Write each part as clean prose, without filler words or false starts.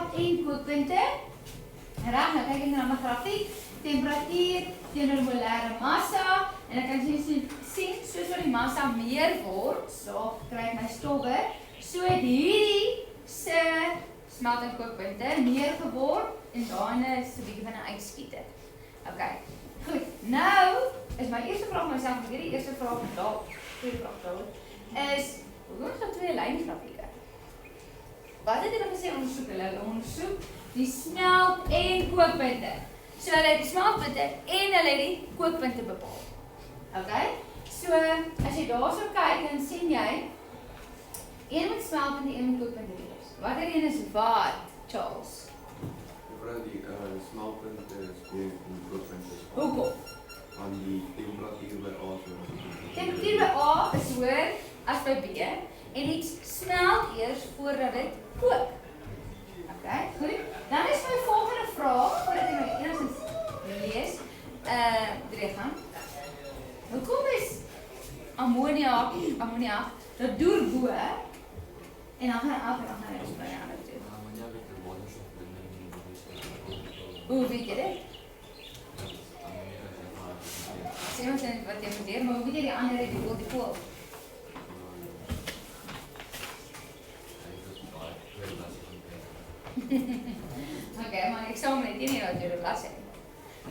smelt en kookpunte. Reg, nou kyk ek na my grafiek. Temperatuur teenoor molêre massa. En ek kan sien soos wat die massa meer word, so kry ek my stowwe. So het hierdie se smelt en kookpunte meer geword en daarna is 'n bietjie van 'n uitskieter. Okay. Goed. Nou is my eerste vraag myself, ek weet die eerste vraag daar, tweede vraag daar is hoe is dat twee lyne grafieke? Wat het hulle gesê ondersoek? Hulle ondersoek die smelt en kookpunte. So hulle het die smeltpunte en hulle het die kookpunte bepaal. Okay? So as jy daarso kyk, dan sien jy een met smeltpunte en een met kookpunte wees. Watter een is wat, Charles? Die smeltpunte is meer in kookpunte. Hoekom? Aan die temperatuur by A so. Temperatuur by A is hoër as by B en iets smelt eers voordat dit kook. Okay, goed. Dan is my volgende vraag, voordat ek nou enigstens lees, gaan. Hoekom is ammoniak, dat deur bo en dan gaan af en dan gaan hy by aan toe. Ammoniak het 'n waterstofbinding. Hoe weet jy dit? Sê ons wat jy moet leer, maar hoe weet jy die ander het die pool? Okay, maar ek sal net nie nou deur die bladsy.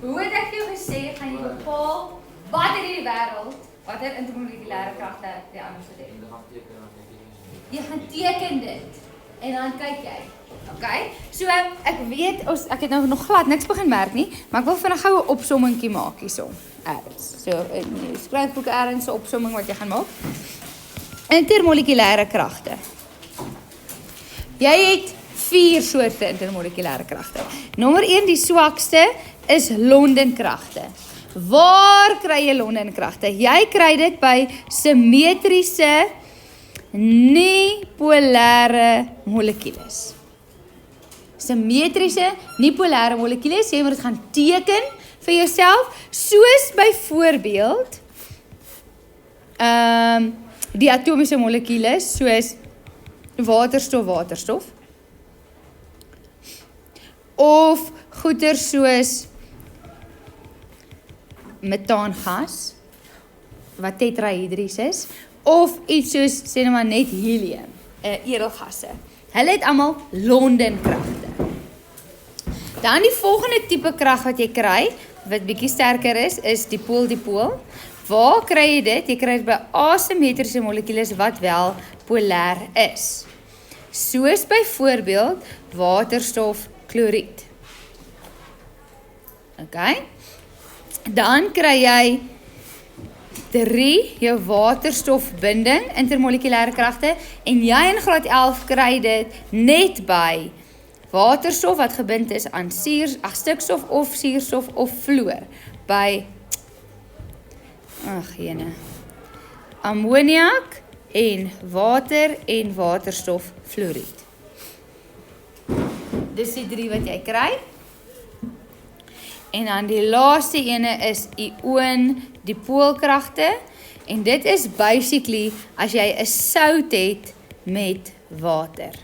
Hoe het ek jou gesê, gaan jy bepaal wat in die wêreld, watter intermolekulêre kragte die ander sal hê? Jy gaan teken dit en dan kyk jy. Okay? So ek weet ek het nou nog glad niks begin merk nie, maar ek wil vinnig gou 'n opsommingkie maak hierso. So 'n skryfboek ergens 'n opsomming wat jy gaan maak. Intermolekulêre kragte. Jy het 4 soorte intermolekulêre kragte. Nommer 1, die swakste is Londenkragte. Waar kry jy Londenkragte? Jy kry dit by simmetriese nie-polêre molekules. Simmetriese nie-polêre molekules, jy moet dit gaan teken vir jouself, soos byvoorbeeld die atomiese molekules, soos waterstof, of goeder soos metaangas, wat tetrahedries is, of iets soos, sê nou maar net helium, edelgasse. Hulle het almal Londenkragte. Dan die volgende tipe krag wat jy kry, wat bietjie sterker is dipool. Waar kry jy dit? Jy kry dit by asimmetriese molekules wat wel polêr is. Soos byvoorbeeld waterstofkloried. Okay? Dan kry jy 3, jou waterstofbinding, intermolekulêre kragte, en jy in graad 11 kry dit net by waterstof wat gebind is aan stikstof of suurstof of fluor, by ammoniak en water en waterstoffluoried. Dis die 3 wat jy kry. En dan die laaste ene is ion-dipoolkragte. En dit is basically as jy 'n sout het met water.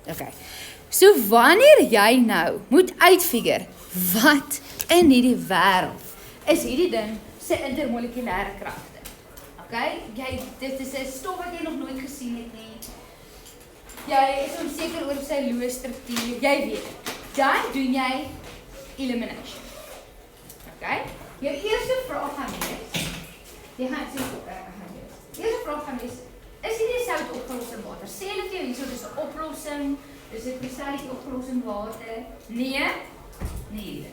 Okay. So wanneer jy nou moet uitfigure wat in hierdie wêreld is hierdie ding se intermolekulêre kragte. Okay? Dit is 'n stof wat jy nog nooit gesien het nie. Jy is onseker oor sy loosstruktuur, jy weet dit. Dan doen jy elimination. Okay? Jou eerste vraag gaan wees, eerste vraag gaan wees, is hierdie sout opgelos in water? Sê hulle vir jou hierso, dis 'n oplossing, dis 'n kristalliese opgelossing water. Nee, nie.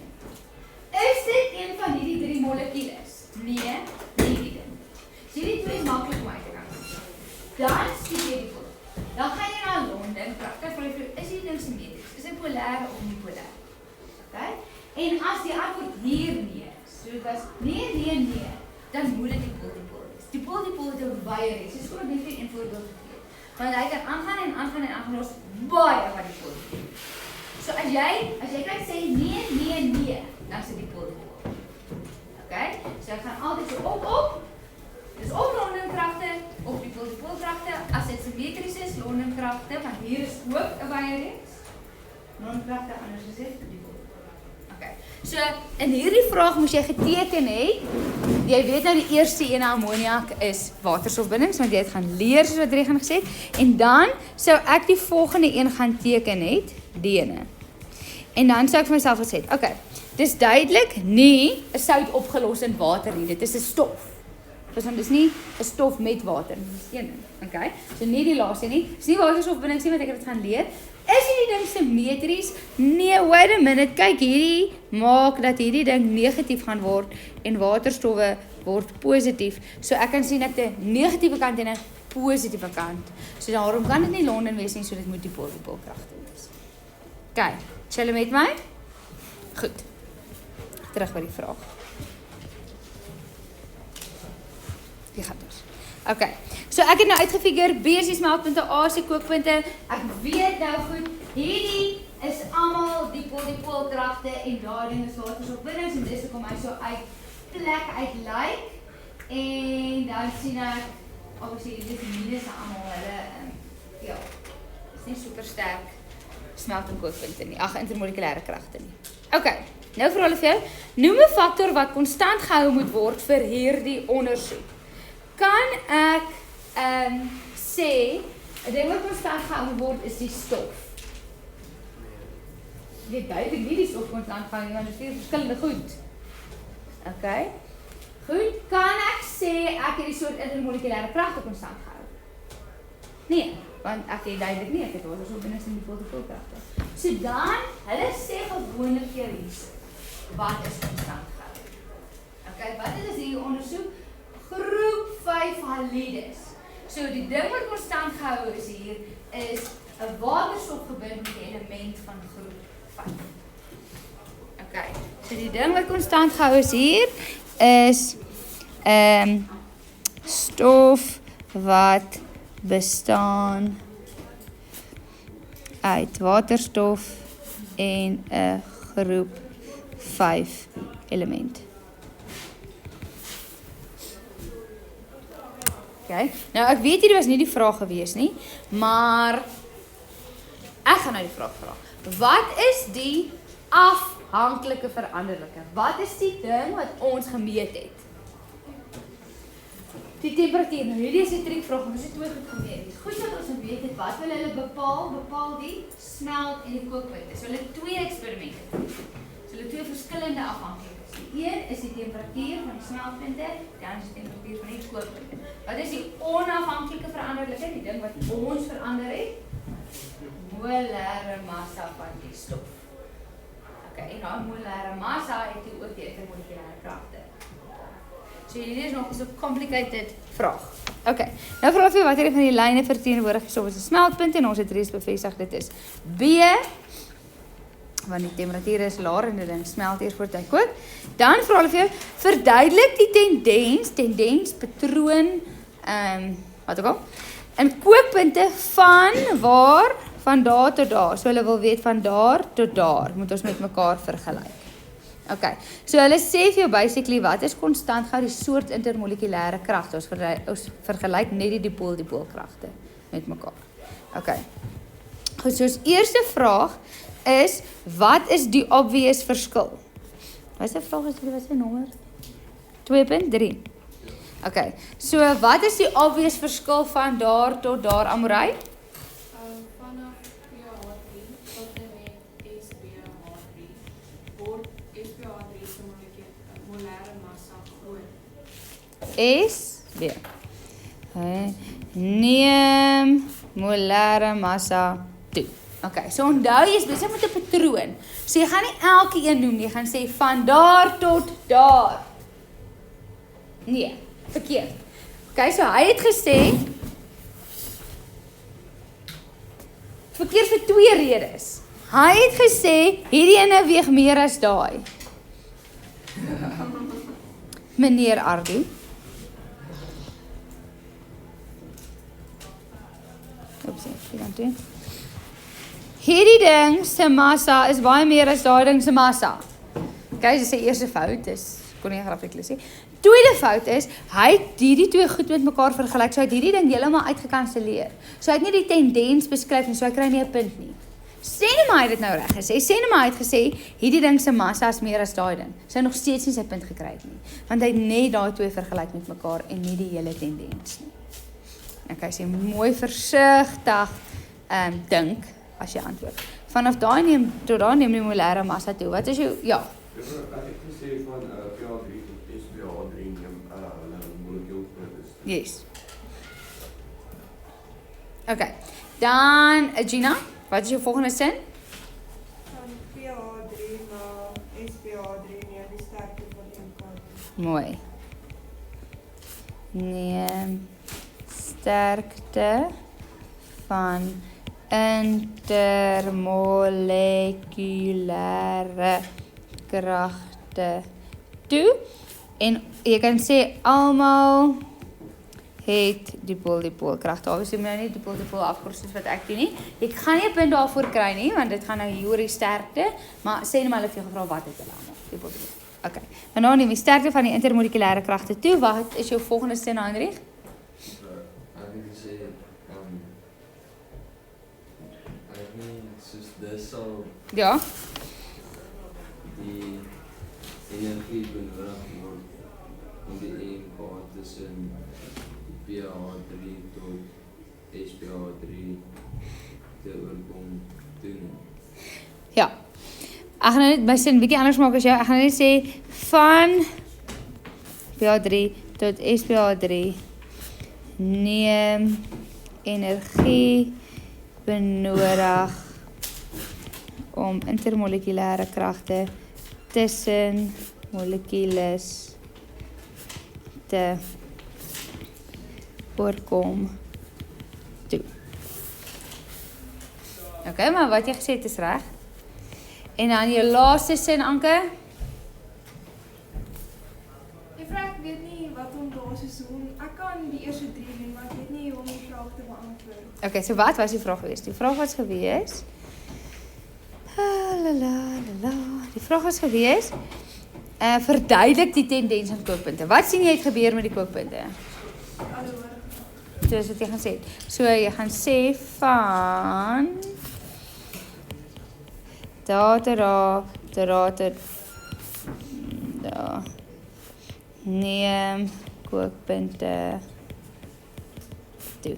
Is dit een van hierdie 3 molekules? Nee, nie. So hierdie 2 is maklik om uit te kan. Dan skiet jy die voor. Dan gaan jy na Londen, prakties vir is hierdie ding simmetries? Is dit polêr of nie polêr? Okay? En as die antwoord hier nee is, so dit was nee, dan moet dit dipool wees. Dipool het 'n baie reeks. Dis gewoon net vir 'n voorbeeld gegee. Want hy kan aangaan en los baie van die dipool. So as jy kan sê nee, dan is dit dipool. Okay? So ek gaan altyd so op. Dis kragte, want hier is ook 'n baie-reeks. Non-kragte anders gesê die volgende. Okay. So in hierdie vraag moes jy geteken het. Jy weet nou die eerste een ammoniak is waterstofbindings, want jy het gaan leer soos wat Regan gesê het. En dan sou ek die volgende een gaan teken het, die ene. En dan sou ek vir myself gesê het, okay, dis duidelik nie 'n sout opgelos in water nie, dit is 'n stof. Want dis nie 'n stof met water nie, dis een ding. Okay? So nie die laaste nie. Dis nie waterstofbindings nie, want ek het dit gaan leer. Is hierdie ding simmetries? Nee, wait a minute. Kyk, hierdie maak dat hierdie ding negatief gaan word en waterstowwe word positief. So ek kan sien ek 'n negatiewe kant en 'n positiewe kant. So daarom kan dit nie Londen wees nie, so dit moet dipoolkragte wees. Okay, chill met my? Goed. Terug by die vraag. Die gaat ons. Okay, so ek het nou uitgefigure, B is die smeltpunte, A is die kookpunte. Ek weet nou goed, hierdie is almal dipoolkragte en daardie is waterstofbindings en dis hoekom hy so uit plek uit lyk. En dan sien ek, obviously die minus almal hulle ja, is nie super sterk smelt en kookpunte nie. Ag, intermolekulêre kragte nie. Okay, nou vir hulle vir jou, noem 'n faktor wat konstant gehou moet word vir hierdie ondersoek. Kan ek sê, 'n ding wat konstant gehou moet word is die stof. Jy weet duidelik nie die stof konstant gehou nie, want dit is 4 verskillende goed. Okay. Goed, kan ek sê ek het die soort intermolekulêre kragte konstant gehou? Nee, want ek het duidelik nie, ek het waterstofbindings en dipoolkragte. So dan, hulle sê gewoonlik vir jou hierso, wat is konstant gehou? Okay, wat is hierdie ondersoek? Groep 5 halides. So die ding wat konstant gehou is hier, is 'n waterstofgebinde element van groep 5. Okay, so die ding wat konstant gehou is hier, is stof wat bestaan uit waterstof en 'n groep 5 element. Okay. Nou ek weet hierdie was nie die vraag gewees nie, maar ek gaan nou die vraag vra. Wat is die afhanklike veranderlike? Wat is die ding wat ons gemeet het? Die temperatuur. Nou hierdie is die triekvraag, ons het twee goed gemeet. Dit is goed dat ons weet het wat wil hulle bepaal die smelt en die kookpunte. So hulle twee eksperimente. So hulle twee verskillende afhanklikes. Die een is die temperatuur van die smeltpunte, die ander is die temperatuur van die kookpunte. Wat is die onafhanklike veranderlike? Die ding wat ons verander het? Molare massa van die stof. Okay, en nou molare massa het jy ook die intermolekulêre kragte. So hierdie is nog 'n so complicated vraag. Okay, nou vra ek wat hierdie van die lyne verteenwoordig is of 'n smeltpunt en ons het reeds bevestig dit is B, want die temperatuur is laer en dit smelt eers voor dit kook. Dan vra hulle vir jou, verduidelik die tendens, patroon, wat ook al, in kookpunte van waar, van daar tot daar. So hulle wil weet van daar tot daar, moet ons met mekaar vergelyk. Okay, so hulle sê vir jou basically wat is konstant gehou die soort intermolekulêre kragte. Ons vergelyk net die dipoolkragte met mekaar. Okay. Goed, so ons eerste vraag is, wat is die obvious verskil? Wat is die vraag, wat is die nommer? 2.3. Okay, so wat is die obvious verskil van daar tot daar, Amorey? Vanaf PH3 tot en met SPH3 word SPH3 se molare massa groter. SB. Neem molare massa toe. Okay, so onthou jy is besig met 'n patroon. So jy gaan nie elke een noem nie, jy gaan sê van daar tot daar. Nee, verkeerd. Okay, so hy het gesê verkeerd vir twee redes. Hy het gesê hierdie ene weeg meer as daai. Meneer Ardu. Oepsie, ek gaan doen. Hierdie ding se massa is baie meer as daai ding se massa. Okay, dis sy eerste fout, dis kon nie graplik sê. tweede fout is, hy het hierdie twee goed met mekaar vergelyk, so hy het hierdie ding heeltemal uitgekanselleer. So hy het nie die tendens beskryf nie, so hy kry nie 'n punt nie. Sê nie maar hy het dit nou reg gesê, sê nie maar hy het gesê, hierdie ding se massa is meer as daai ding. Sy het nog steeds nie sy punt gekry het nie, want hy het net daai twee vergelyk met mekaar en nie die hele tendens nie. Okay, sê mooi versigtig dink as jy antwoord. Vanaf daai neem tot daai neem die molêre massa toe. Wat is jou ja? Ek het gesê van PA3 tot SPA3 neem hulle molekuulgrootte. Yes. Okay. Dan Gina, wat is jou volgende sin? Van PA3 na SPA3 neem die sterkte van een kant. Mooi. Neem sterkte van intermolekulêre kragte toe. En jy kan sê almal het dipool kragte. Obviously moet jy nie dipool afkort soos wat ek doen nie. Jy gaan nie 'n punt daarvoor kry nie, want dit gaan nou hier oor die sterkte, maar sê net maar hulle het jou gevra wat het hulle almal. Dipool. Okay. En nou neem die sterkte van die intermolekulêre kragte toe. Wat is jou volgende sin, Heinrich? Ek het gesê ek nie soos dis sal Ja. die energie benodig word om die EMK tussen PA3 tot SPA3 te oorkom doen. Ja. Ek gaan nou net my sin bietjie anders maak as jou. Ek gaan net sê van PA3 tot SPA3 neem energie benodig om intermolekulêre kragte tussen molekules te voorkom toe. Okay, maar wat jy gesê het is reg. En dan jou laaste sin, Anke? Juffrou, ek weet nie wat om daar so doen. Ek kan die eerste 3 doen, maar ek weet nie hoe om die vraag te beantwoord. Okay, so wat was die vraag geweest? Die vraag was geweest Die vraag was geweest verduidelik die tendens aan kookpunte. Wat sien jy het gebeur met die kookpunte? Alhoewel. So is wat jy gaan sê. So jy gaan sê van daar neem kookpunte toe.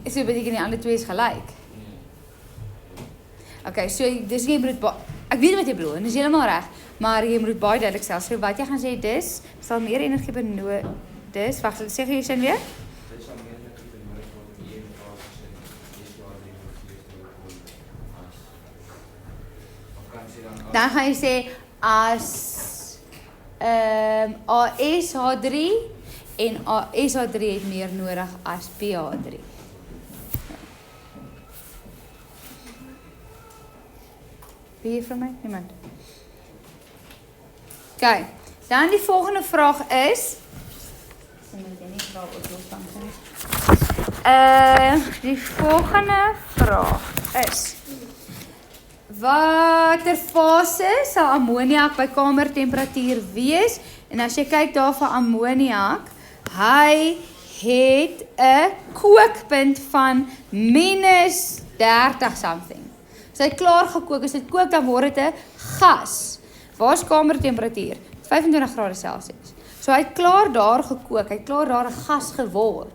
So beteken die ander twee is gelyk. Okay, so dis jy moet ek weet wat jy bedoel en dis heeltemal reg, maar jy moet baie duidelik stel. So wat jy gaan sê dis sal meer energie benodig. Dis wag, sê jy sin weer? Dit sal meer energie benodig word om die EMK tussen SPA3 en Dan gaan jy sê as ASH3 en ASH3 het meer nodig as PA3. Wie van my? Niemand. Okay. Dan die volgende vraag is die volgende vraag is watter fase sal ammoniak by kamertemperatuur wees? En as jy kyk daar vir ammoniak, hy het 'n kookpunt van -30 something. So hy klaar gekook, as dit kook dan word dit 'n gas. Waar is kamertemperatuur? 25 grade Celsius. So hy het klaar daar gekook, hy het klaar daar 'n gas geword.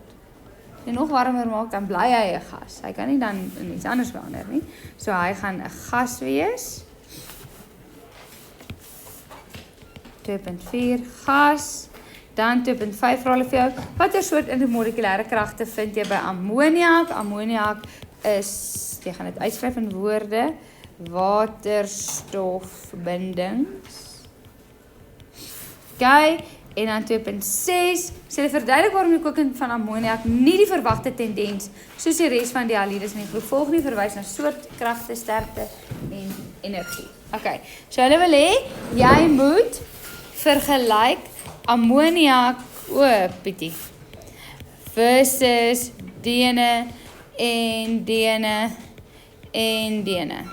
En nog warmer maak, dan bly hy 'n gas. Hy kan nie dan in iets anders verander nie. So hy gaan 'n gas wees. 2.4 gas. Dan 2.5 vir hulle vir jou. Watter soort intermolekulêre kragte vind jy by ammoniak? Ammoniak is, jy gaan dit uitskryf in woorde, waterstofbindings. Okay, en dan 2.6, sê hulle verduidelik waarom die koking van ammoniak nie die verwagte tendens soos die res van die halides nie gevolg nie, verwys na soort, kragte, sterkte en energie. Okay, so hulle wil hê jy moet vergelyk ammoniak, Pietie, versus dene en dene en dene.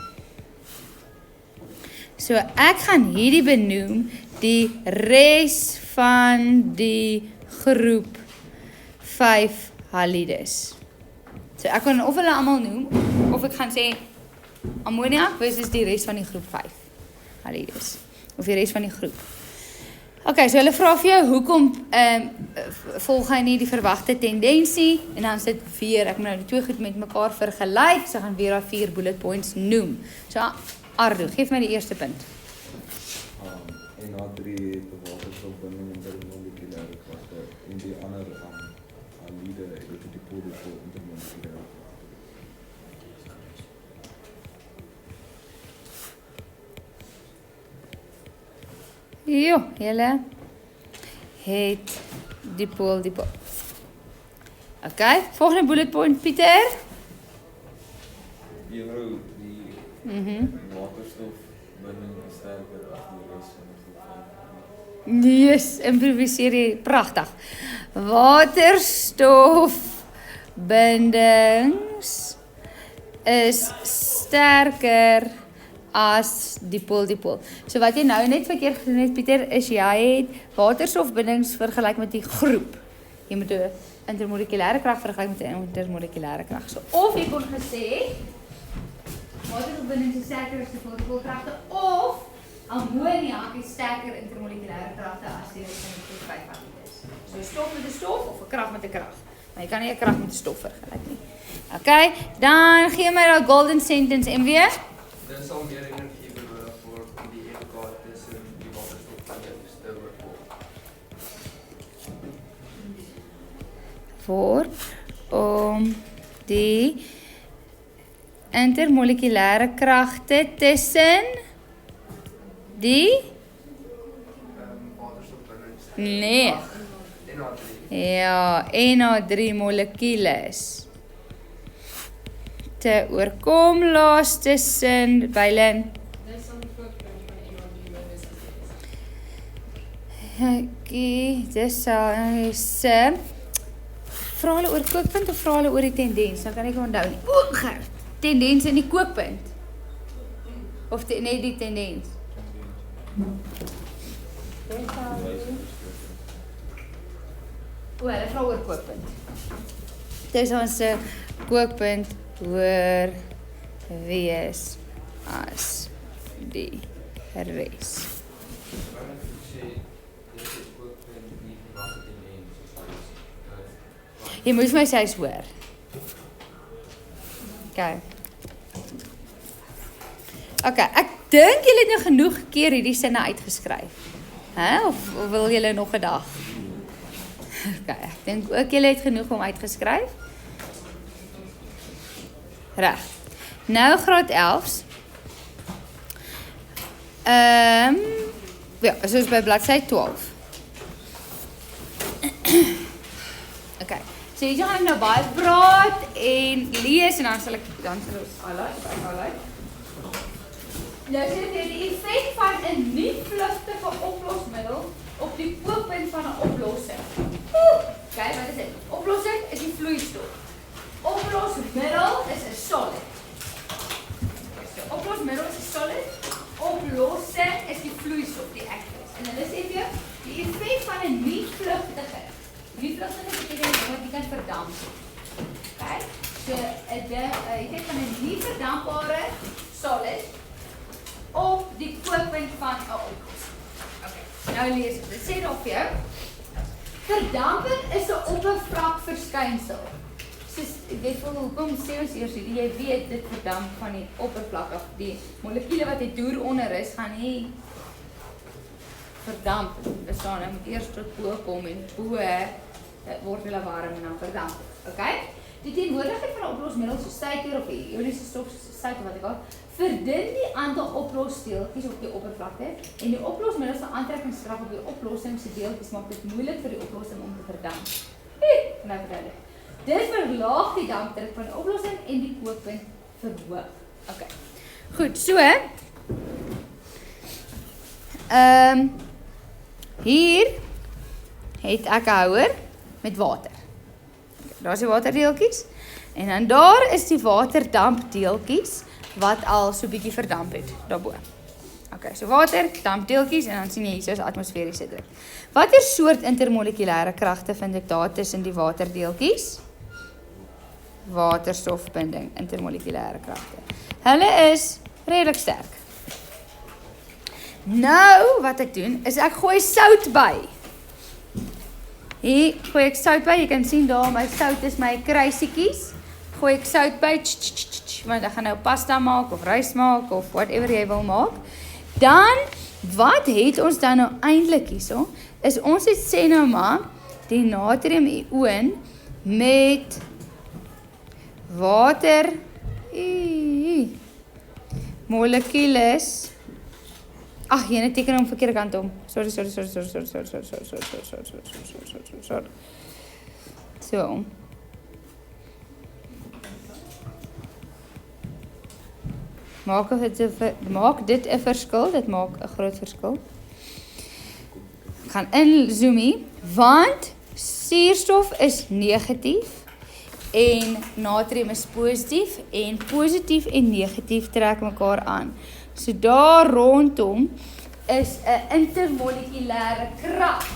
So ek gaan hierdie benoem die res van die groep 5 halides. So ek kan of hulle almal noem of ek gaan sê ammoniak versus die res van die groep 5 halides of die res van die groep. Okay, so hulle vra vir jou hoekom volg hy nie die verwagte tendensie en dan sit weer ek moet nou die twee goed met mekaar vergelyk, so gaan weer daai 4 bullet points noem. So Ardo, geef my die eerste punt. NH3 het 'n waterstofbinding intermolekulêre kragte en die ander halide het 'n dipole intermolekulêre kragte. Jo, julle het dipool. Okay, volgende bullet point Pieter. Juffrou, die waterstofbinding is sterker as die res van die groep. Yes, improviseer jy pragtig. Waterstofbindings is sterker as dipool. So wat jy nou net verkeerd gedoen het Pieter, is jy het waterstofbindings vergelyk met die groep. Jy moet 'n intermolekulêre krag vergelyk met 'n intermolekulêre krag. So of jy kon gesê waterstofbindings is sterker as dipool kragte of ammoniak is sterker intermolekulêre kragte as die res van die groep 5 halides. So 'n stof met 'n stof of 'n krag met 'n krag. Maar jy kan nie 'n krag met 'n stof vergelyk nie. Okay, dan gee my daai golden sentence MW. Dit sal meer energie benodig word om die EK tussen die waterstofbindings te oorkom. Om die intermolekulêre kragte tussen die Waterstofbindings. nee. NH3. Ja, NH3 molekules te oorkom laaste sin Bylin. Dis dan die kookpunt van NH3 minus as Okay, dis se vra hulle oor kookpunt of vra hulle oor die tendens? Dan kan ek onthou nie. O, Gert, tendens in die kookpunt. Of net die tendens. O, hulle vra oor kookpunt. Dis ons kookpunt hoor wees as die res. Jy moet my sê hy's hoor. Okay, ek dink julle het nou genoeg keer hierdie sinne uitgeskryf. Of wil julle nog 'n dag? Okay, ek dink ook julle het genoeg om uitgeskryf. Reg. Nou graad 11s. Ja, soos by bladsy 12. Okay. So hier gaan ek nou baie praat en lees en dan sal ons highlight. Nou sê dit die effek van 'n nie vlugtige oplosmiddel op die kookpunt van 'n oplossing. Kyk, wat is dit? Oplossing is die vloeistof. Oplosmiddel is 'n solid. So oplosmiddel is 'n solid. Oplossing is die vloeistof, die aqueous. En hulle sê vir jou, die effek van 'n nie vlugtige. Nie vlugtige beteken wat jy kan verdamp. Okay? So die effek van 'n nie verdampbare solid op die kookpunt van 'n oplossing. Okay. Nou lees ek. Dit sê daar vir jou. Verdamping is 'n oppervlakverskynsel. Soos ek weet hoekom sê ons eers hierdie jy weet dit verdamp van die oppervlak af. Die molekule wat dit deur onder is, gaan nie verdamp. Dit staan nou moet eers tot bo kom en bo word hulle warm en dan verdamp. Okay? Die teenwoordigheid van 'n oplosmiddel soos suiker of ioniese stof soos sout of wat ek al verdun die aantal oplosdeeltjies op die oppervlakte en die oplosmiddel se aantrekkingskrag op die oplossing se deeltjies maak dit moeilik vir die oplossing om te verdamp. Nou verduidelik. Dit verlaag die dampdruk van die oplossing en die kookpunt verhoog. Okay. Goed, so hier het ek 'n houer met water. Daar is die waterdeeltjies. En dan daar is die waterdampdeeltjies wat al so bietjie verdamp het daarbo. Okay, so water, dampdeeltjies en dan sien jy hier is atmosferiese druk. Watter soort intermolekulêre kragte vind ek daar tussen die waterdeeltjies? Waterstofbinding, intermolekulêre kragte. Hulle is redelik sterk. Nou, wat ek doen, is ek gooi sout by. Hier gooi ek sout by, jy kan sien daar, my sout is my kruisiekies. Gooi ek sout by, want ek gaan nou pasta maak, of rys maak, of whatever jy wil maak. Dan, wat het ons dan nou eintlik hierso? Is ons het sê nou maar, die natrium-ioon met water molekules. Ag, jy teken hom verkeerde kant om. Sorry. So. Maak dit 'n verskil, dit maak 'n groot verskil. Ek gaan inzoom hier, want suurstof is negatief en natrium is positief en positief en negatief trek mekaar aan. So daar rondom is 'n intermolekulêre krag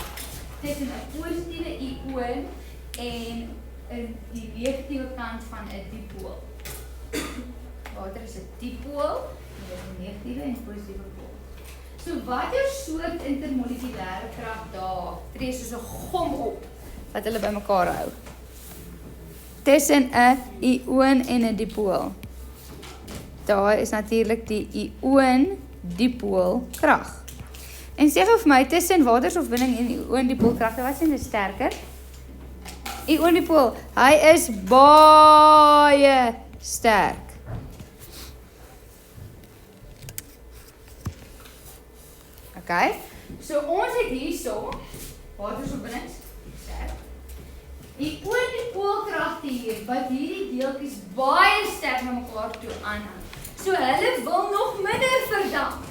tussen 'n positiewe ioon en die negatiewe kant van 'n dipool. Water is 'n dipool, dit is 'n negatiewe en positiewe pool. So watter soort intermolekulêre krag daar tree soos 'n gom op wat hulle bymekaar hou? Tussen 'n ioon en 'n dipool. Daar is natuurlik die ioon-dipool krag. En sê gou vir my, tussen waterstofbinding en ioon-dipool kragte, wat is sterker? Ioon-dipool, hy is baie sterk. Okay, so ons het hierso waterstofbinding sterk. Ioon-dipool kragte hier, wat hierdie deeltjies baie sterk na mekaar toe aanhang. So hulle wil nog minder verdamp.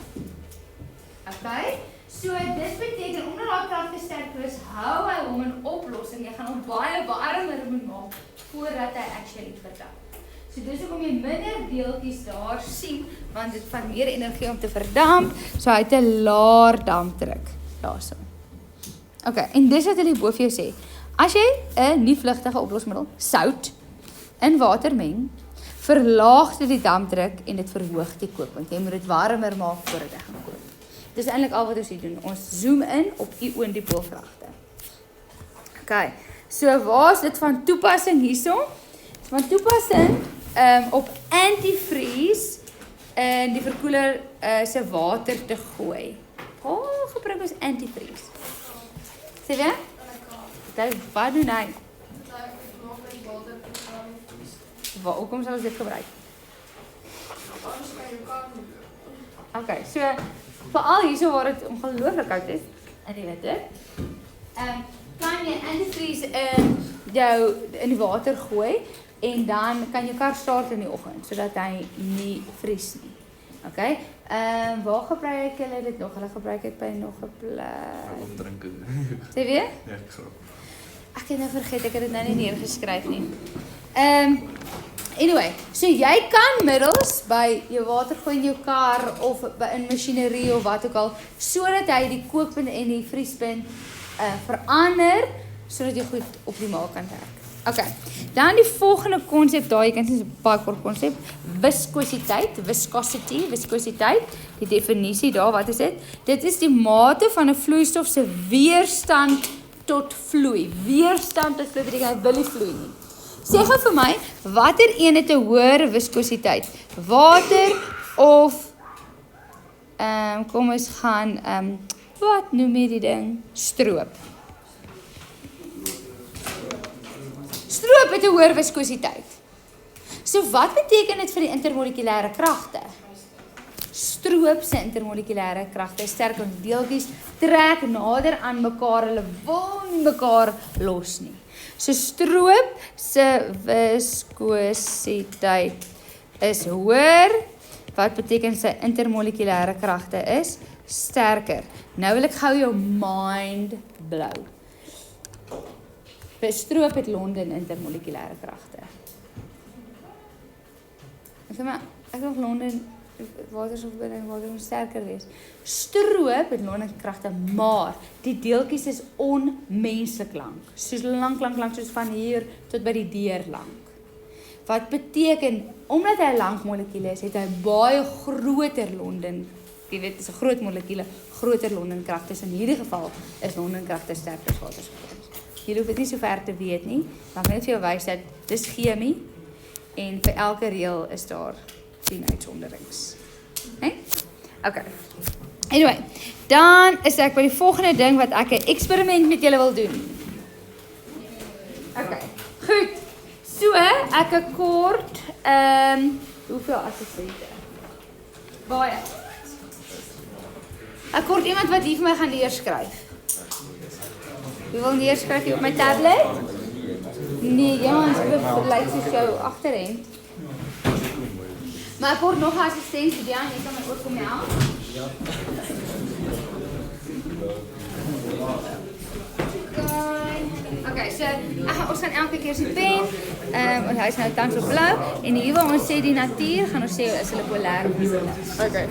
Okay? So dit beteken omdat daai kragte sterker is, hou hy hom in oplossing. Jy gaan hom baie warmer moet maak voordat hy actually verdamp. So dis hoekom jy minder deeltjies daar sien, want dit vat meer energie om te verdamp, so hy het 'n laer dampdruk daarso. Okay, en dis wat hulle bo vir jou sê. As jy 'n nie vlugtige oplosmiddel, sout, in water meng, verlaag dit die dampdruk en dit verhoog die kookpunt. Jy moet dit warmer maak voordat jy gaan kook. Dis eintlik al wat ons hier doen. Ons zoom in op ioon-dipool kragte. Okay. So waar is dit van toepassing hierso? Van toepassing op antifreeze in die verkoeler se water te gooi. Gebruik ons antifreeze. Sê jy? Wat doen hy? Hoekom sal ons dit gebruik? Okay, so veral hierso waar dit ongelooflik koud is, en jy weet dit, kan jy antifreeze in die water gooi en dan kan jy kar start in die oggend sodat hy nie vries nie. Okay? Waar gebruik hulle dit nog? Hulle gebruik dit by nog 'n plek. Om drinke. Sê weer? Ja, ek sal. Ek het nou vergeet, ek het dit nou nie neergeskryf nie. Anyway, so jy kan middels by jou water gooi in jou kar of by in masjinerie of wat ook al, sodat hy die kookpunt en die vriespunt verander sodat jy goed optimaal kan werk. Okay. Dan die volgende konsep daar, jy kan sien 'n baie kort konsep, viskositeit, die definisie daar, wat is dit? Dit is die mate van 'n vloeistof se weerstand tot vloei. Weerstand tot vloei beteken hy wil nie vloei nie. Sê gou vir my, watter een het 'n hoër viskositeit? Water of kom ons gaan wat noem jy die ding? Stroop. Stroop het 'n hoër viskositeit. So wat beteken dit vir die intermolekulêre kragte? Stroop se intermolekulêre kragte is sterk en deeltjies trek nader aan mekaar, hulle wil nie mekaar los nie. So stroop se viskositeit is hoër, wat beteken sy intermolekulêre kragte is sterker. Nou wil ek gou jou mind blow. Stroop het Londen intermolekulêre kragte. Ek dink Londen water moet sterker wees. Stroop het Londen kragte, maar die deeltjies is onmenslik lank. Soos lank, soos van hier tot by die deur lank. Wat beteken, omdat hy 'n lank molekuul is, het hy baie groter Londen, jy weet, dis 'n groot molekuule, groter Londenkragte. In hierdie geval is Londenkragte sterker as watersporens. Jy hoef dit nie so ver te weet nie, maar ek wil net vir jou wys dat dis chemie en vir elke reël is daar 10 uitsonderings. Okay? Okay. Anyway, dan is ek by die volgende ding wat ek 'n eksperiment met julle wil doen. Okay. Goed. So, ek 'n kort hoeveel assistente? Baie. Ek kort iemand wat hier vir my gaan neerskryf. Wie wil neerskryf hier op my tablet? Nee, iemand lyk soos jou agterend. Maar ek kort nog 'n assistent, Dian, jy kan my ook kom help. Okay, so ons gaan elke keer sy pen, want hy is nou tans op blou, en hier waar ons sê die natuur, gaan ons sê is hulle polêr of nie polêr. Okay.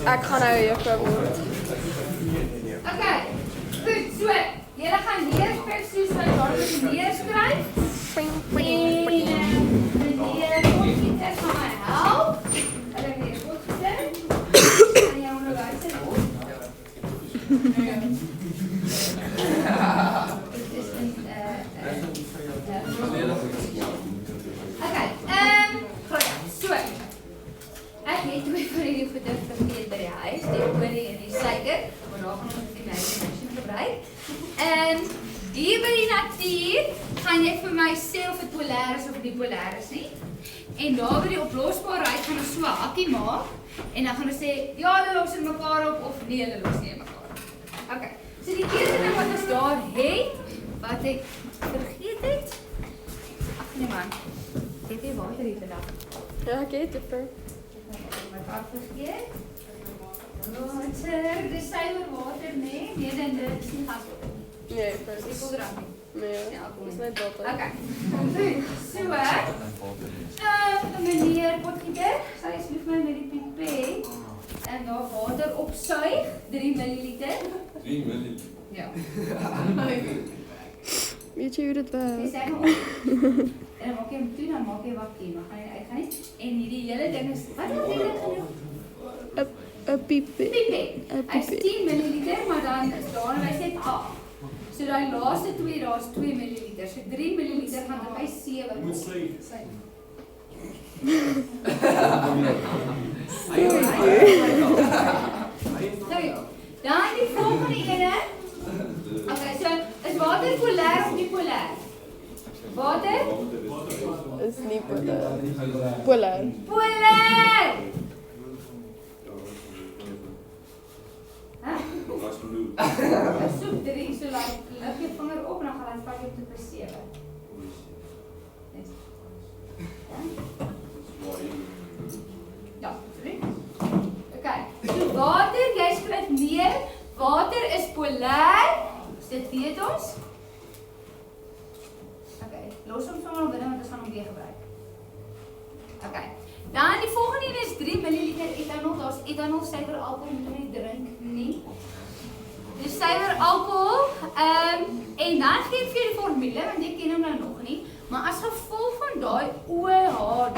Ek gaan nou juffrou word. Okay, goed, so, julle gaan neerskryf soos wat daar neerskryf. Meneer Potgieter gaan my help. Hulle meneer Potgieter. En jou onderwyser ook. Okay, so. Ek het twee van die goede vergeet by die huis, die olie en die suiker, maar daar gaan ons die masjien gebruik. En hier by die natuur gaan jy vir my sê of dit polêr is of nie polêr is nie. En daar by die oplosbaarheid gaan ons so 'n hakkie maak en dan gaan ons sê ja, hulle los in mekaar op of nee, hulle los nie in mekaar op. Okay. So die eerste ding wat ons daar het, wat ek vergeet het. Ag nee man. Het jy water hier vandag? Ja, ek het dit vir. My pap vergeet. Water, dis suiwer water, nee? Nee, dan dit is nie gaswater. Nee, Dis vir. koeldrank nie. Nee, Ja, dis net water. Okay. Goed. So, meneer Potgieter, sal jy asseblief my met die pipet en daar water opsuig, 3 ml. 3 ml. Ja. Weet jy hoe dit werk? Dis reg op. En dan maak jy hom toe, dan maak jy wakkie, maar gaan jy uitgaan nie. En hierdie hele ding is, wat het jy dit genoem? 'n pipet. Pipet. Hy's 10 ml, maar dan is daar en hy sê 8. So daai laaste 2, daar's 2 ml. So 3 ml gaan dit by 7. Moet sy. Dan die volgende ene. Okay, so is water polêr of nie polêr? Water? Is nie polêr. Polêr. Polêr! Soep 3, so laat lig jou vinger op en dan gaan hy vat jou tot by 7. Ja, sorry. Okay, so water, jy skryf neer, water is polêr, dit weet ons. Okay, los hom sommer binne want ons gaan hom weer gebruik. Okay, dan die volgende een is 3 ml etanol, daar's etanol, suiwer, alkohol, moet jy nie drink nie. Dis suiwer alkohol, en dan gee ek vir die formule, want jy ken hom nou nog nie, maar as gevolg van daai OH,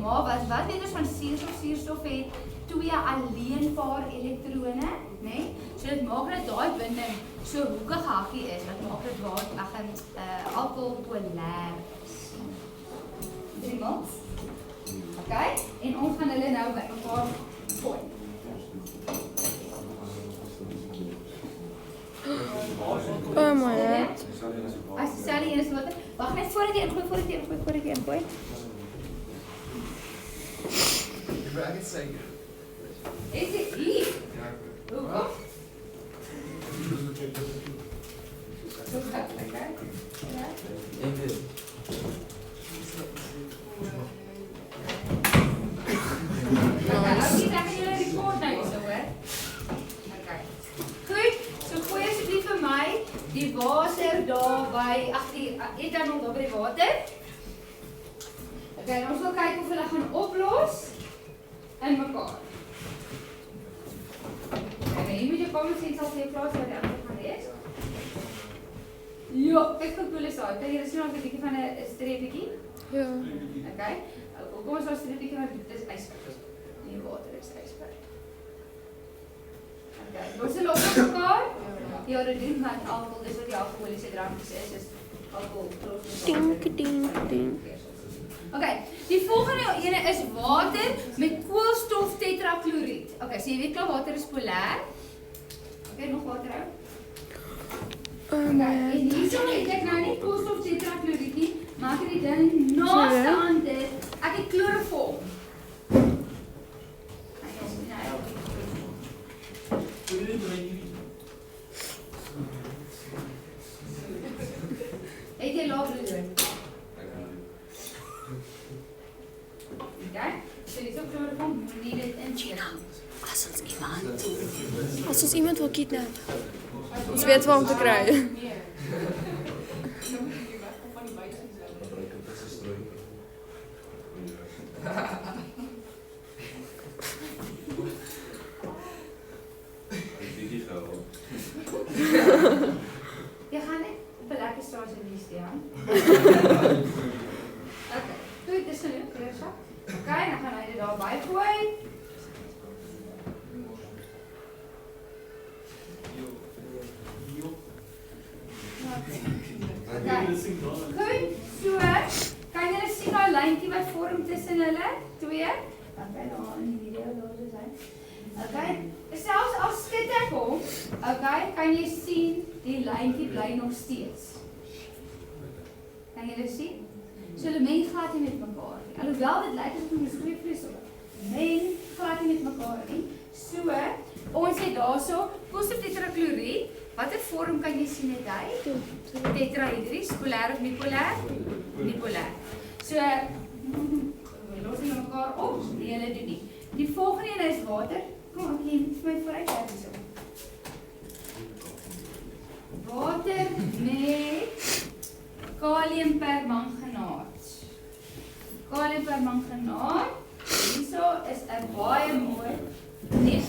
maar wat weet ons van suurstof? Suurstof het 2 alleenpaar elektrone, né? So dit maak dat daai binding so hoekige hakkie is, wat maak dit alkohol polêr is. 3 ml. Okay, en ons gaan hulle nou by mekaar gooi. Oh my god. As jy sal hier is water. Wag net voordat jy ingooi, voordat jy ingooi. Ek het sy. Is dit hier? Hoekom? So gaat het lekker. Ja. die water daar by, die etanol daar by die water. Okay, ons wil kyk of hulle gaan oplos in mekaar. Okay, hier moet jy kom sien sal jy klaar wat die antwoord gaan wees. Ja, kyk hoe cool is daai. Kyk, hier is nou 'n bietjie van 'n streepietjie. Ja. Okay. Kom ons was 'n bietjie van dit is ysberg. Nie water is ysberg. Okay, los hulle op mekaar. Ja, dit doen met alkohol, dis wat die alkoholiese drankies is alkohol los met water. Ding. Okay, die volgende ene is water met koolstof tetrakloried. Okay, so jy weet klaar water is polêr. Okay, nog water hou. Okay, en hierso het ek nou nie koolstof tetrakloried nie, maar ek het die ding naaste aan dit. Ek het chloroform. Het jy laat bloed? Okay, so dis ook chloroform, moet dit insteek. As ons iemand wil kidnap, ons weet waar om te kry. Jy gaan net op 'n lekker stasie lees aan. Okay, doe dit nou, Teresa. Okay, dan gaan hy dit daar by gooi. Okay. Goed, so, kan julle sien daai lyntjie wat vorm tussen hulle twee? Okay, daar in die video daar so sy. Okay, selfs al skud ek hom, okay, kan jy sien die lyntjie bly nog steeds. Kan jy dit sien? So hulle meng glad nie met mekaar nie. Alhoewel dit lyk asof hulle skreefvlees op. Meng glad nie met mekaar nie. So, ons het daarso koolstof tetrakloried. Watter vorm kan jy sien het hy? Tetrahydries, polêr of nie polêr? Nie polêr. So, los hulle mekaar op, die hulle doen nie. Die volgende ene is water. Kom, ek jy moet vir my vooruit kyk hierso. Water met kaliumpermanganaat. Kaliumpermanganaat. Hierso is 'n baie mooi. Nee.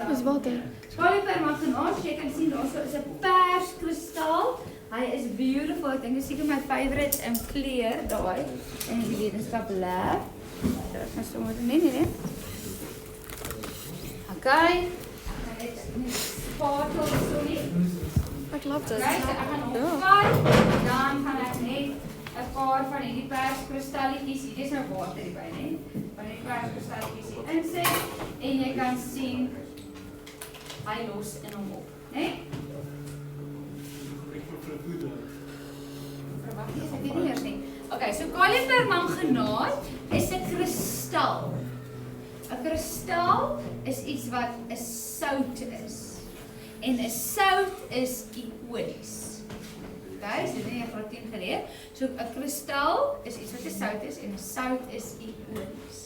Dis water. Kaliumpermanganaat, jy kan sien daarso is 'n perskristal. Hy is beautiful. Ek dink dit is seker my favorite in kleur daai in die wetenskap lab. Dit is so mooi, nee. Okay. Net sparkle so nie. Ek love dit. Right, so ek gaan opkyk. Dan gaan ek net 'n paar van hierdie perskristalletjies, hier is nou water hierby, né? Van die perskristalletjies hier insit en jy kan sien hy los in hom op, né? Verwag jy, ek weet nie eers nie. Okay, so kaliumpermanganaat is 'n kristal. 'n Kristal is iets wat 'n sout is. En 'n sout is ionies. Okay, so dit het jy graad 10 geleer. So 'n kristal is iets wat 'n sout is en 'n sout is ionies.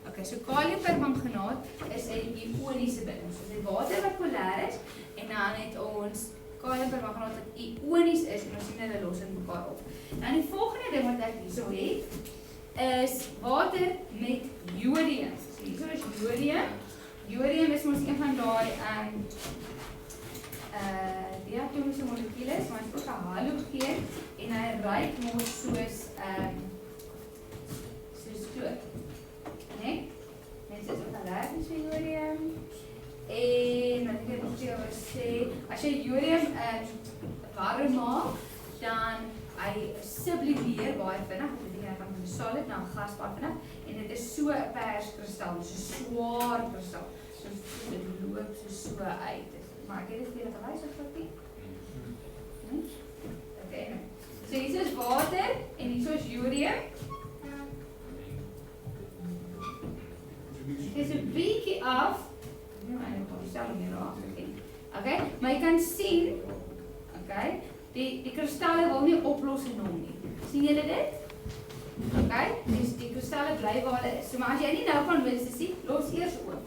Okay, so kaliumpermanganaat is 'n ioniese ding. So dit water wat polêr is en dan het ons kaliumpermanganaat wat ionies is en ons sien hulle los in mekaar op. Nou die volgende ding wat ek hierso het is water met jodium. So hierso is jodium. Jodium is mos een van daai diatomiese molekules, maar dit is ook 'n halogeen en hy ryk mos soos stoot. Né? Mense is ook allergies vir jodium. En wat ek nog vir jou wil sê, as jy jodium warm maak, dan hy sublimeer baie vinnig, dit beteken hy gaan van 'n solid na 'n gas baie vinnig en dit is so 'n perskristal, so 'n swaar kristal. So dit loop so uit. Maar ek het dit vir julle gewys of wat nie? Okay. So hier is water en hier is jodium. Dit is 'n bietjie af. Okay, maar jy kan sien, okay, die kristalle wil nie oplos in hom nie. Sien julle dit? Okay, dus die kristalle bly waar hulle is. So maar as jy nie nou van winste sien, los eers oop.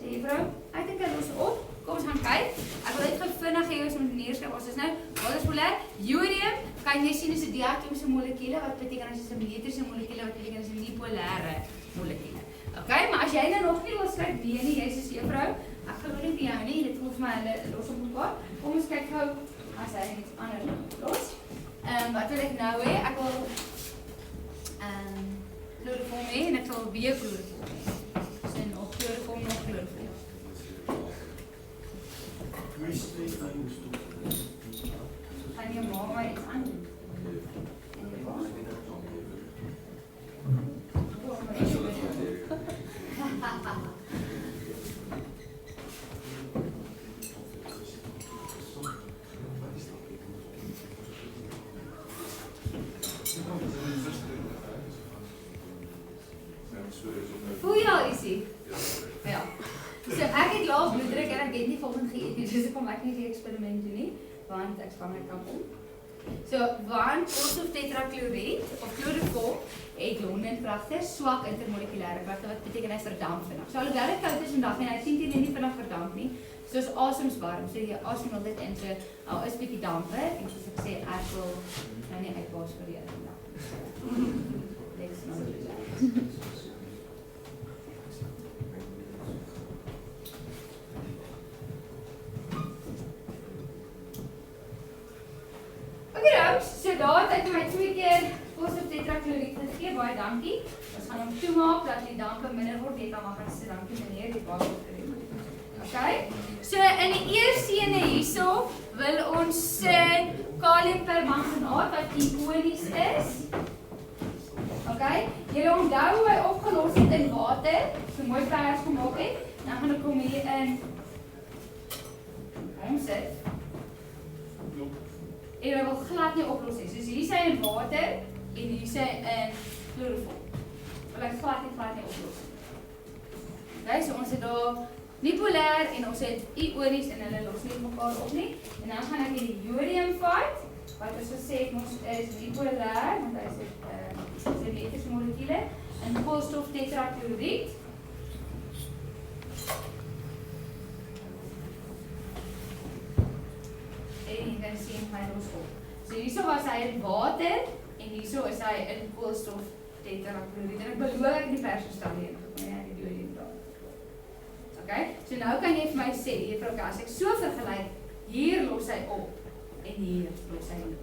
Sê juffrou, ek dink hy los op. Kom ons gaan kyk. Ek wil net gou vinnig hê ons moet ons is nou, water is polêr. Jodium kan jy sien is 'n diatomiese molekuule, wat beteken as is 'n metriese molekuule, wat beteken as 'n dipolêre molekuule. Okay, maar as jy nou nog nie wil skryf B nie, jy is 'n juffrou, ek glo nie vir jou nie, dit voel vir my hulle los op mekaar. Kom ons kyk gou as hy iets anders los. Wat wil ek nou hê? Ek wil chloroform hê en ek sal weer chloroform hê. So nog chloroform, nog chloroform. Gaan jy maar iets aan doen? Voel jy al ietsie? Ja. So ek het laas bloeddruk en ek het nie volgens geëet nie, dus ek kom ek nie die eksperiment doen nie, want ek span my kamp om. So, want koolstof tetrakloried of chloroform het London-kragte, swak intermolekulêre kragte, wat beteken hy verdamp vinnig. So alhoewel dit koud is vandag en hy sien dit nie vinnig verdamp nie, soos asemswarm, so jy asem al dit in, so al is bietjie dampe, en soos ek sê, ek wil nou nie uitbaas vir die vandag. Let's not do that. So daar het ek my 2 keer koolstof tetrakloried gegee, baie dankie. Ons gaan hom toemaak dat die dampe minder word, jy kan maar gaan sê dankie meneer, die baie opgereed. Okay? So in die eerste ene hierso wil ons sê kaliumpermanganaat wat ionies is. Okay? Julle onthou hoe hy opgelos het in water, so mooi pers gemaak het. Dan gaan ek hom hier in omsit. En hy wil glad nie oplos nie. Soos hier is hy in water en hier is hy in chloroform. Wil hy glad nie oplos nie. Okay, so ons het daar dipolêr en ons het ionies en hulle los nie mekaar op nie. En dan gaan ek die jodium vat, wat ons gesê het ons is dipolêr, want hy is 'n metriese molekuule, en koolstof tetrakloried. En jy kan sien hy los op. So hierso was hy in water en hierso is hy in koolstof tetrakloried. En ek beloof ek die persenstal hier nog, maar ja, die jodium daar. Okay? So nou kan jy vir my sê, juffrou, as ek so vergelyk, hier los hy op en hier los hy op.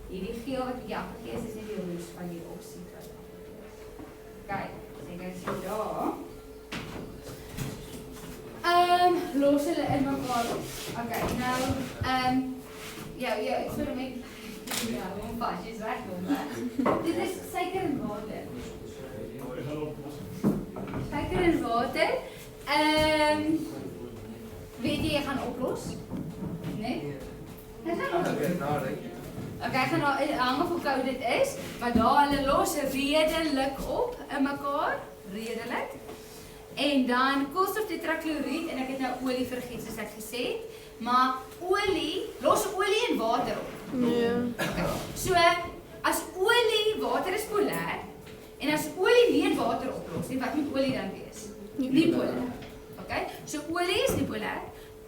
Hierdie geel wat jy afgegees is nie die los van die oksied wat afgegees. Okay, so jy kan sien daar. Los hulle in mekaar op. Okay, nou, ja, experiment. Ja, hom pas, jy's reg hom, hè. Dit is suiker en water. Suiker en water. Weet jy gaan oplos? Nee? Dit gaan oplos. Okay, ek gaan nou hang af hoe koud dit is, maar daar hulle los redelik op in mekaar, redelik. En dan koolstof tetrakloried en ek het nou olie vergeet soos ek gesê het, maar olie, los olie en water op. Ja. Okay. So as olie, water is polêr en as olie nie in water oplos nie, wat moet olie dan wees? Nie polêr. Okay? So olie is nie polêr.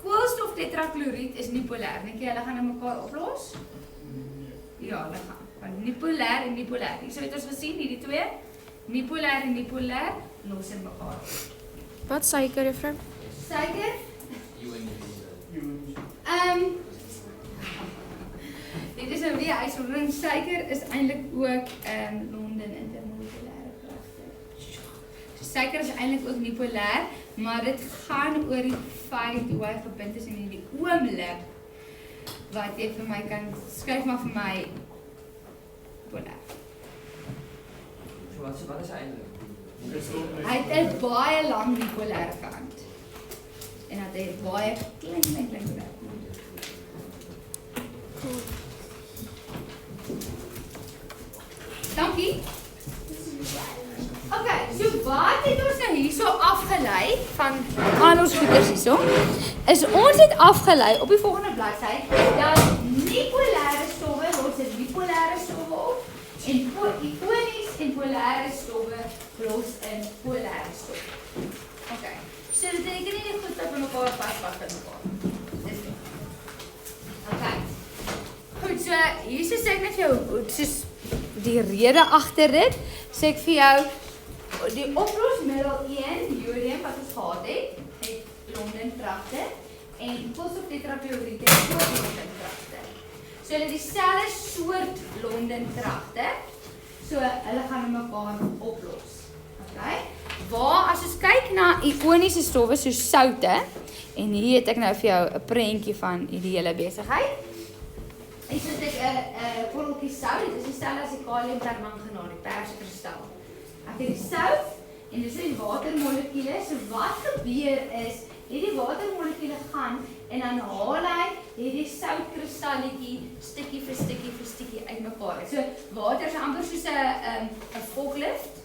Koolstof tetrakloried is nie polêr. Dink jy hulle gaan in mekaar oplos? Ja, hulle gaan. Want nie polêr en nie polêr. So het ons gesien hierdie twee, nie polêr en nie polêr los in mekaar op. Wat suiker, juffrou? Suiker? Dit is nou weer uitsondering. Suiker is eintlik ook London intermolekulêre kragte. So suiker is eintlik ook nie polêr, maar dit gaan oor die feit hoe hy gebind is in hierdie oomblik wat jy vir my kan skryf maar vir my polêr. So wat is hy eintlik? Hy het baie lang dipolêre kant. En hy het baie klein polêr. Dankie. Okay, so wat het ons nou hierso afgelei van al ons goeders hierso? Is ons het afgelei op die volgende bladsy dat nie-polêre stowwe los is bipolêre stowwe op en ionies en polêre stowwe los in polêre stowwe. Okay. So dit beteken nie goed dat we mekaar pas in mekaar. Dis nie. Okay. vir jou soos die rede agter dit. Sê ek vir jou die oplosmiddel 1, jodium wat ons gehad het London-kragte en koolstoftetrafluoried het London-kragte. So hulle dieselfde soort London-kragte. So hulle gaan mekaar oplos. Okay? Waar as ons kyk na ioniese stowwe soos soutte en hier het ek nou vir jou 'n prentjie van die hele besigheid. En so het ek 'n korreltjie sout, dit is dieselfde as die kaliumpermanganaat, die perskristal. Ek het die sout en dis die watermolekuule. So wat gebeur is, hierdie watermolekuule gaan en dan haal hy hierdie soutkristalletjie stukkie vir stukkie vir stukkie uitmekaar. So water is amper soos 'n forklift.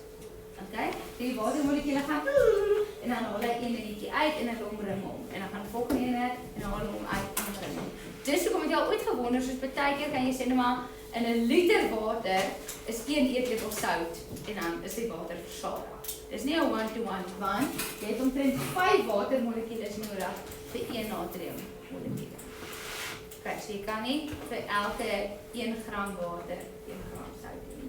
Okay? Die watermolekuule gaan en dan haal hy een dingetjie uit en dan omring hom. En dan gaan die volgende een en dan haal hom uit en omring hom. Dis hoekom het jy al ooit gewonder, soos baie keer kan jy sê net maar in 'n liter water is 1 eetlepel sout en dan is die water versadig. Dis nie 'n one-to-one want jy het omtrent 5 watermolekules nodig vir 1 natriummolekuul. Okay, so jy kan nie vir elke 1 gram water 1 gram sout hê.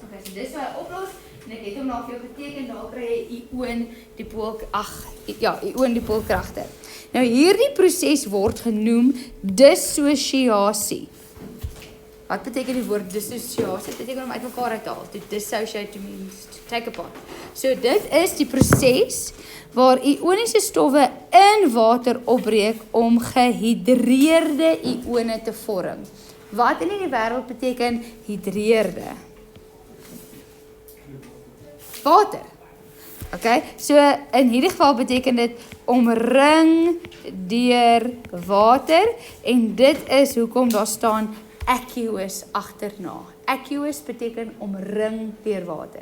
Okay, so dis hoe hy oplos en ek het hom nou vir jou geteken, daar kry jy ion dipoolkragte. Nou hierdie proses word genoem dissosiasie. Wat beteken die woord dissosiasie? Dit beteken om uit mekaar uit te haal. To dissociate means to take apart. So dit is die proses waar ioniese stowwe in water opbreek om gehidreerde ione te vorm. Wat in die wêreld beteken hidreerde? Water. Okay, so in hierdie geval beteken dit omring deur water en dit is hoekom daar staan aqueous agterna. Aqueous beteken omring deur water.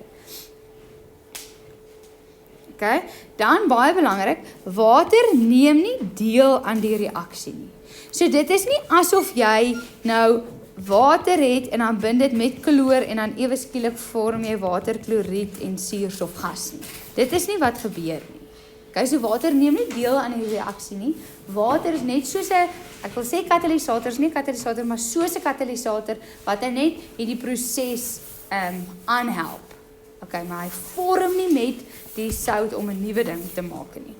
Okay, dan baie belangrik, water neem nie deel aan die reaksie nie. So dit is nie asof jy nou water het en dan bind dit met kloor en dan ewe skielik vorm jy waterkloried en suurstofgas nie. Dit is nie wat gebeur nie. Okay, so water neem nie deel aan die reaksie nie. Water is net soos 'n, ek wil sê katalisator, is nie katalisator, maar soos 'n katalisator wat hy net hierdie proses aanhelp. Okay, maar hy vorm nie met die sout om 'n nuwe ding te maak nie.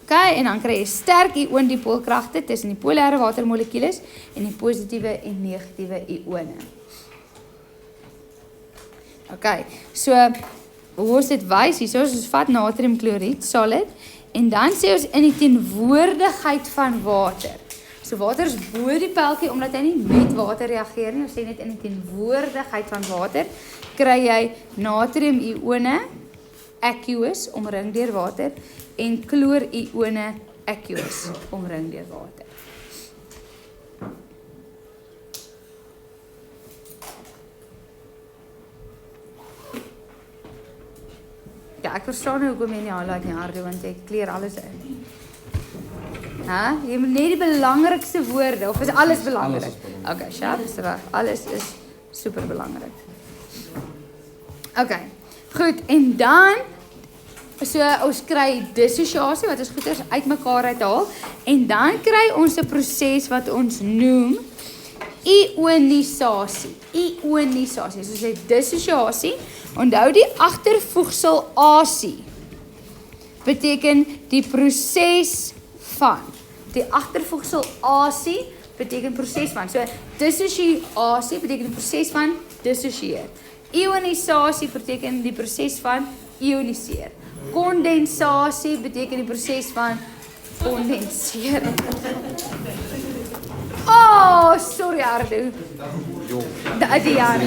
Okay, en dan kry jy sterk ion dipoolkragte tussen die polêre watermolekules en die positiewe en negatiewe ione. Okay, so hoe ons dit wys hier, so ons vat natriumkloried solid en dan sê ons in die teenwoordigheid van water. So water is bo die pyltjie omdat hy nie met water reageer nie, ons sê net in die teenwoordigheid van water kry jy natriumione aqueous omring deur water en kloorione aqueous omring deur water. Ja, ek verstaan nou hoekom jy nie highlight nie, Hardo, want jy kleer alles in. Jy moet net die belangrikste woorde, of is alles belangrik? Alles is belangrik. Okay, sharp, is reg. Alles is super belangrik. Okay, goed, en dan so ons kry dissosiasie wat ons goeders uitmekaar uithaal en dan kry ons 'n proses wat ons noem ionisasie. Ionisasie. So sê dissosiasie. Onthou die agtervoegsel asie beteken die proses van. Die agtervoegsel asie beteken proses van. So dissosiasie beteken die proses van dissosieer. Ionisasie beteken die proses van ioniseer. Kondensasie beteken die proses van kondenseer. Oh, sorry Hardo. Die Hardo.